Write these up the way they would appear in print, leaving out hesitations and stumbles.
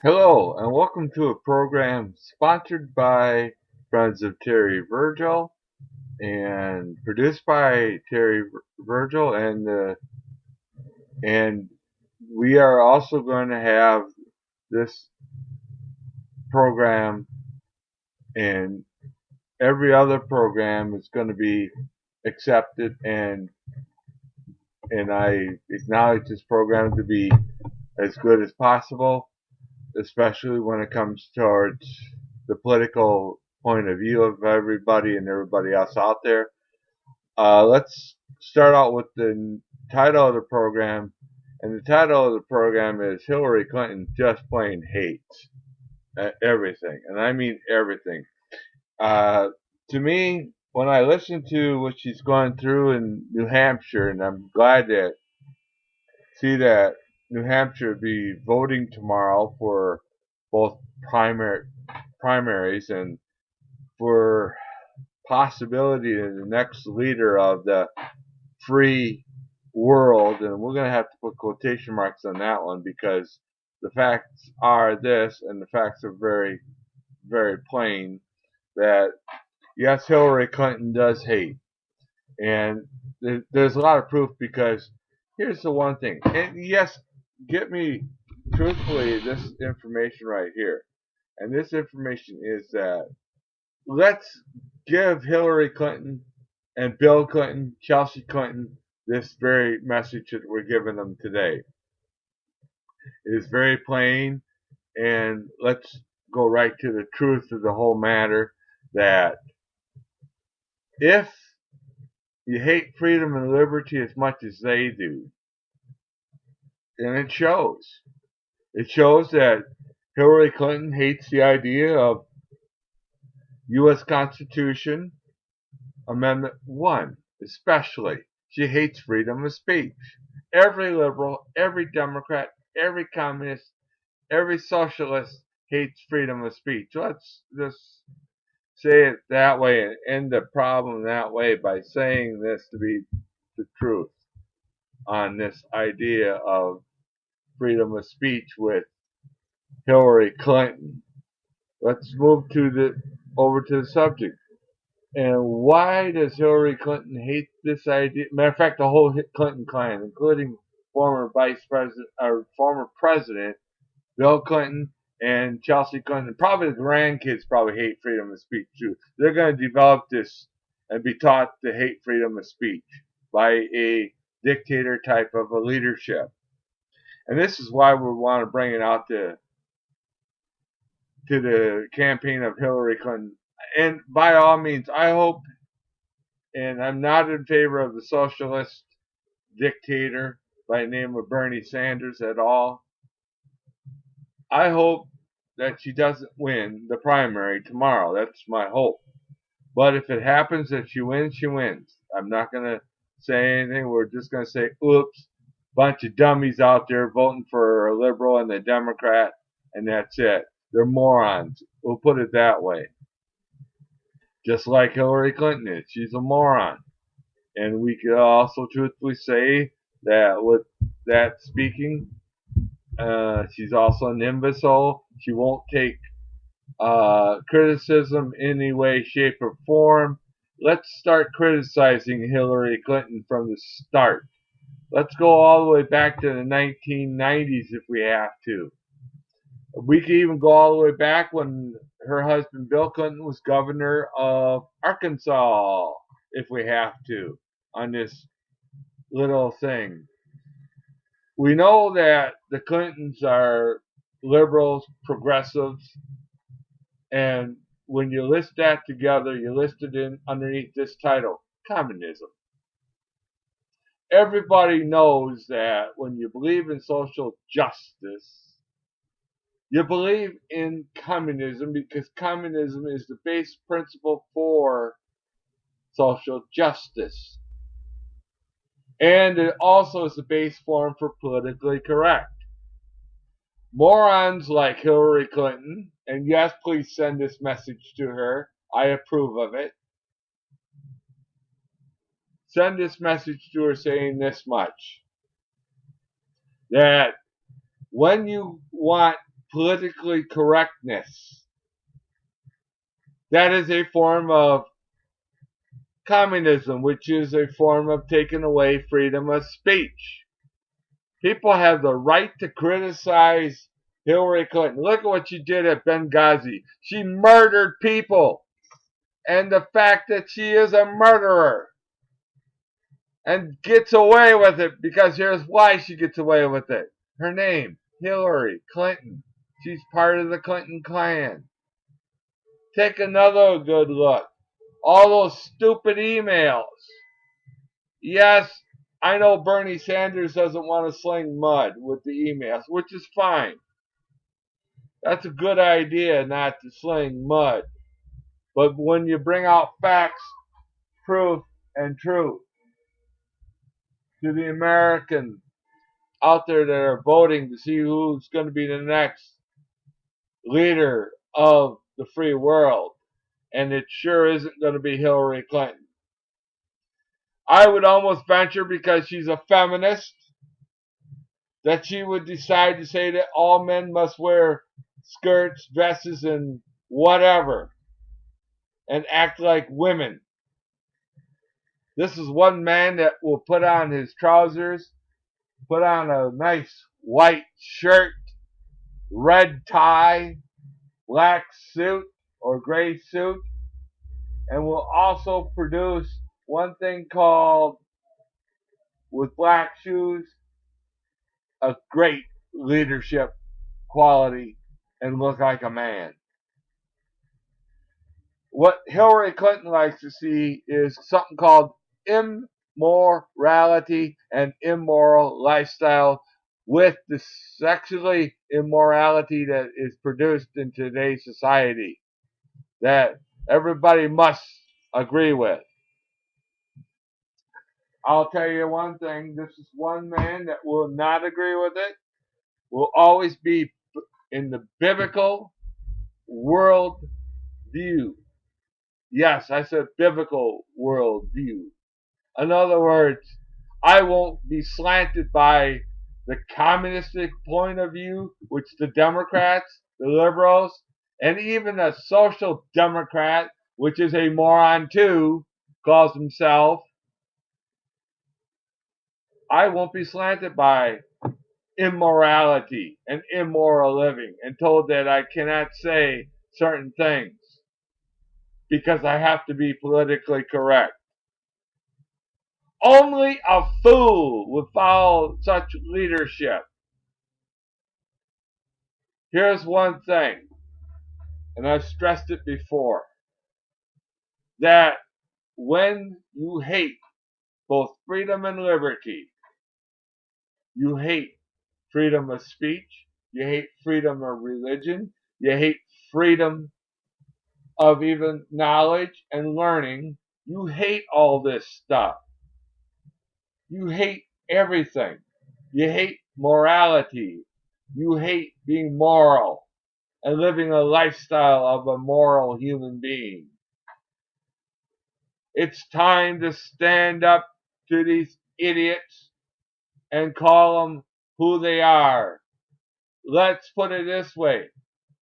Hello, and welcome to a program sponsored by Friends of Terry Virgil and produced by Terry Virgil, and we are also going to have this program, and every other program is going to be accepted, and I acknowledge this program to be as good as possible, especially when it comes towards the political point of view of everybody and everybody else out there. Let's start out with the title of the program, and the title of the program is Hillary Clinton just plain hates everything, and I mean everything. Uh, to me, when I listen to what she's going through in New Hampshire, and I'm glad to see that New Hampshire be voting tomorrow for both primary primaries and for possibility of the next leader of the free world, and we're going to have to put quotation marks on that one because the facts are this, and the facts are very, very plain that yes, Hillary Clinton does hate, and there's a lot of proof because here's the one thing, and yes, get me truthfully this information right here, and this information is that let's give Hillary Clinton and Bill Clinton, Chelsea Clinton, this very message that we're giving them today. It is very plain, and let's go right to the truth of the whole matter that if you hate freedom and liberty as much as they do, then it shows. It shows that Hillary Clinton hates the idea of U.S. Constitution Amendment 1, especially. She hates freedom of speech. Every liberal, every Democrat, every communist, every socialist hates freedom of speech. Let's just say it that way and end the problem that way by saying this to be the truth on this idea of freedom of speech with Hillary Clinton. Let's move over to the subject. And why does Hillary Clinton hate this idea? Matter of fact, the whole Clinton clan, including former vice president or former president Bill Clinton and Chelsea Clinton, probably the grandkids probably hate freedom of speech too. They're going to develop this and be taught to hate freedom of speech by a dictator type of a leadership. And this is why we want to bring it out to the campaign of Hillary Clinton. And by all means, I hope, and I'm not in favor of the socialist dictator by the name of Bernie Sanders at all. I hope that she doesn't win the primary tomorrow. That's my hope. But if it happens that she wins, she wins. I'm not going to say anything. We're just going to say, oops, bunch of dummies out there voting for a liberal and a Democrat, and that's it. They're morons. We'll put it that way. Just like Hillary Clinton is. She's a moron. And we could also truthfully say that with that speaking, she's also an imbecile. She won't take criticism in any way, shape, or form. Let's start criticizing Hillary Clinton from the start. Let's go all the way back to the 1990s if we have to. We could even go all the way back when her husband Bill Clinton was governor of Arkansas, if we have to, on this little thing. We know that the Clintons are liberals, progressives, and when you list that together, you list it in underneath this title, communism. Everybody knows that when you believe in social justice, you believe in communism because communism is the base principle for social justice. And it also is the base form for politically correct. Morons like Hillary Clinton, and yes, please send this message to her. I approve of it. Send this message to her saying this much. that when you want politically correctness, that is a form of communism, which is a form of taking away freedom of speech. People have the right to criticize Hillary Clinton. Look at what she did at Benghazi. She murdered people. And the fact that she is a murderer and gets away with it, because here's why she gets away with it. Her name, Hillary Clinton. She's part of the Clinton clan. Take another good look. All those stupid emails. Yes, I know Bernie Sanders doesn't want to sling mud with the emails, which is fine. That's a good idea not to sling mud. But when you bring out facts, proof, and truth to the Americans out there that are voting to see who's going to be the next leader of the free world, and it sure isn't going to be Hillary Clinton. I would almost venture, because she's a feminist, that she would decide to say that all men must wear skirts, dresses, and whatever, and act like women. This is one man that will put on his trousers, put on a nice white shirt, red tie, black suit or gray suit, and will also produce one thing called, with black shoes, a great leadership quality and look like a man. What Hillary Clinton likes to see is something called immorality and immoral lifestyle, with the sexually immorality that is produced in today's society that everybody must agree with. I'll tell you one thing, this is one man that will not agree with it, will always be in the biblical world view. Yes, I said biblical world view. In other words, I won't be slanted by the communistic point of view, which the Democrats, the liberals, and even a social democrat, which is a moron too, calls himself. I won't be slanted by immorality and immoral living and told that I cannot say certain things because I have to be politically correct. Only a fool would follow such leadership. Here's one thing, and I've stressed it before, that when you hate both freedom and liberty, you hate freedom of speech, you hate freedom of religion, you hate freedom of even knowledge and learning, you hate all this stuff. You hate everything. You hate morality. You hate being moral and living a lifestyle of a moral human being. It's time to stand up to these idiots and call them who they are. Let's put it this way.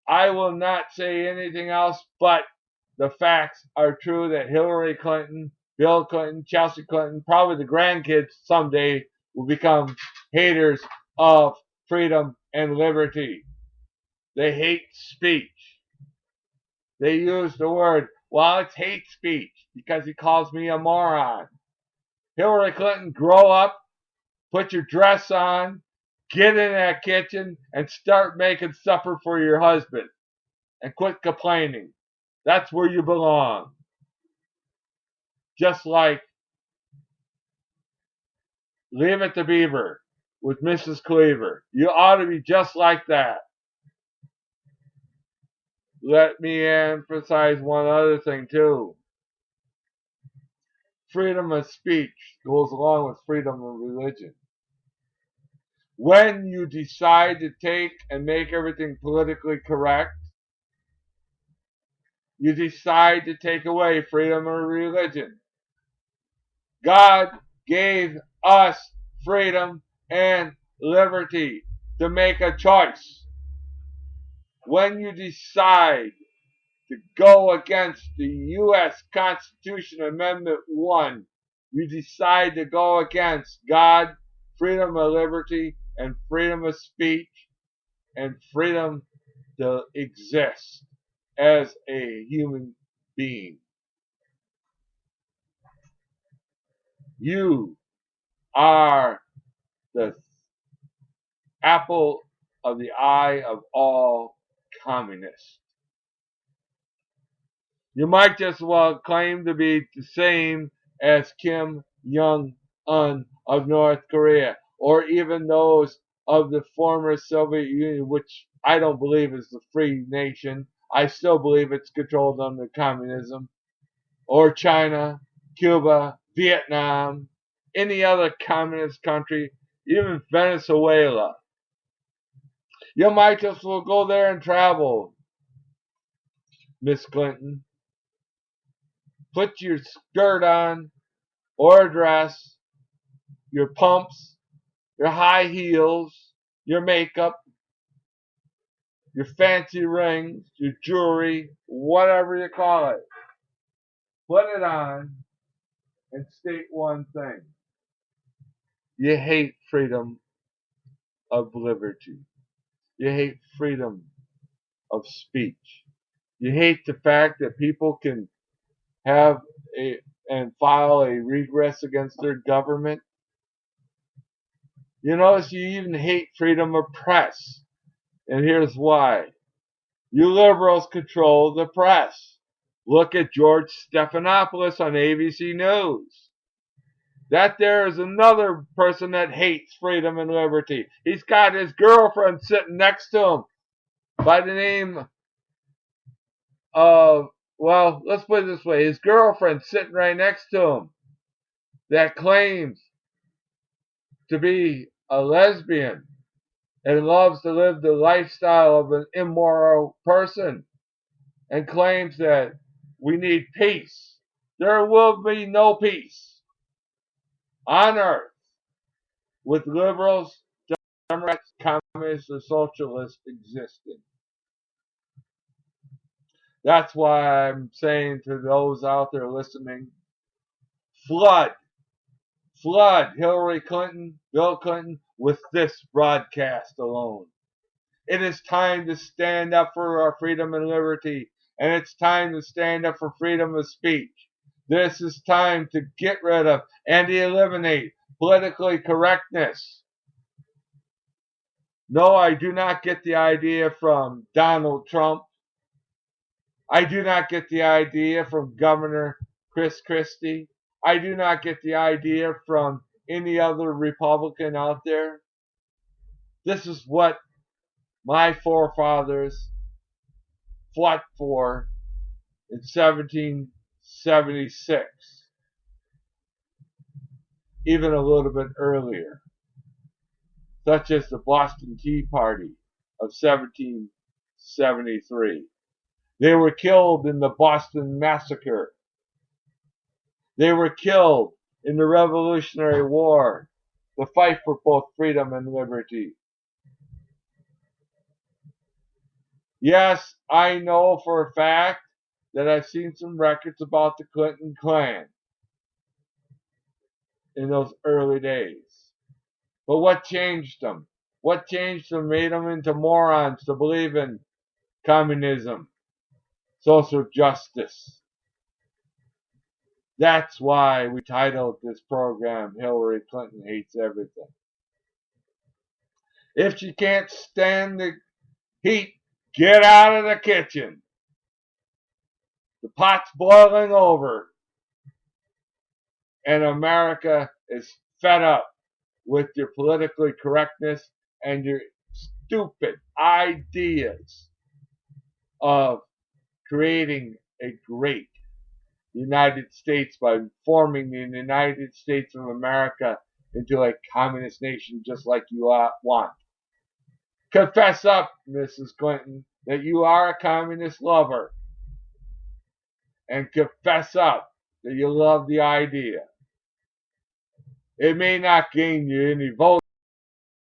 I will not say anything else, but the facts are true that Hillary Clinton, Bill Clinton, Chelsea Clinton, probably the grandkids someday will become haters of freedom and liberty. They hate speech. They use the word, well, it's hate speech because he calls me a moron. Hillary Clinton, grow up, put your dress on, get in that kitchen, and start making supper for your husband. And quit complaining. That's where you belong. Just like Leave It to Beaver with Mrs. Cleaver. You ought to be just like that. Let me emphasize one other thing too. Freedom of speech goes along with freedom of religion. When you decide to take and make everything politically correct, you decide to take away freedom of religion. God gave us freedom and liberty to make a choice. When you decide to go against the U.S. Constitution Amendment 1, you decide to go against God, freedom of liberty, and freedom of speech, and freedom to exist as a human being. You are the apple of the eye of all communists. You might just well claim to be the same as Kim Jong-un of North Korea, or even those of the former Soviet Union, which I don't believe is the free nation. I still believe it's controlled under communism, or China, Cuba, Vietnam, any other communist country, even Venezuela. You might just well go there and travel, Miss Clinton. Put your skirt on, or a dress, your pumps, your high heels, your makeup, your fancy rings, your jewelry, whatever you call it. Put it on and state one thing. You hate freedom of liberty. You hate freedom of speech. You hate the fact that people can have and file a redress against their government. You notice you even hate freedom of press. And here's why. You liberals control the press. Look at George Stephanopoulos on ABC News. That there is another person that hates freedom and liberty. He's got his girlfriend sitting next to him by the name of, well, let's put it this way. His girlfriend sitting right next to him that claims to be a lesbian and loves to live the lifestyle of an immoral person and claims that we need peace. There will be no peace on earth with liberals, Democrats, communists, or socialists existing. That's why I'm saying to those out there listening, flood Hillary Clinton, Bill Clinton with this broadcast alone. It is time to stand up for our freedom and liberty, and it's time to stand up for freedom of speech. This is time to get rid of and eliminate politically correctness. No, I do not get the idea from Donald Trump. I do not get the idea from Governor Chris Christie. I do not get the idea from any other Republican out there. This is what my forefathers fought for in 1776, even a little bit earlier, such as the Boston Tea Party of 1773. They were killed in the Boston Massacre. They were killed in the Revolutionary War, the fight for both freedom and liberty. Yes, I know for a fact that I've seen some records about the Clinton clan in those early days. But what changed them? What changed them made them into morons to believe in communism, social justice. That's why we titled this program, Hillary Clinton Hates Everything. If she can't stand the heat, get out of the kitchen. The pot's boiling over. And America is fed up with your politically correctness and your stupid ideas of creating a great United States by forming the United States of America into a communist nation just like you want. Confess up, Mrs. Clinton, that you are a communist lover. And confess up that you love the idea. It may not gain you any votes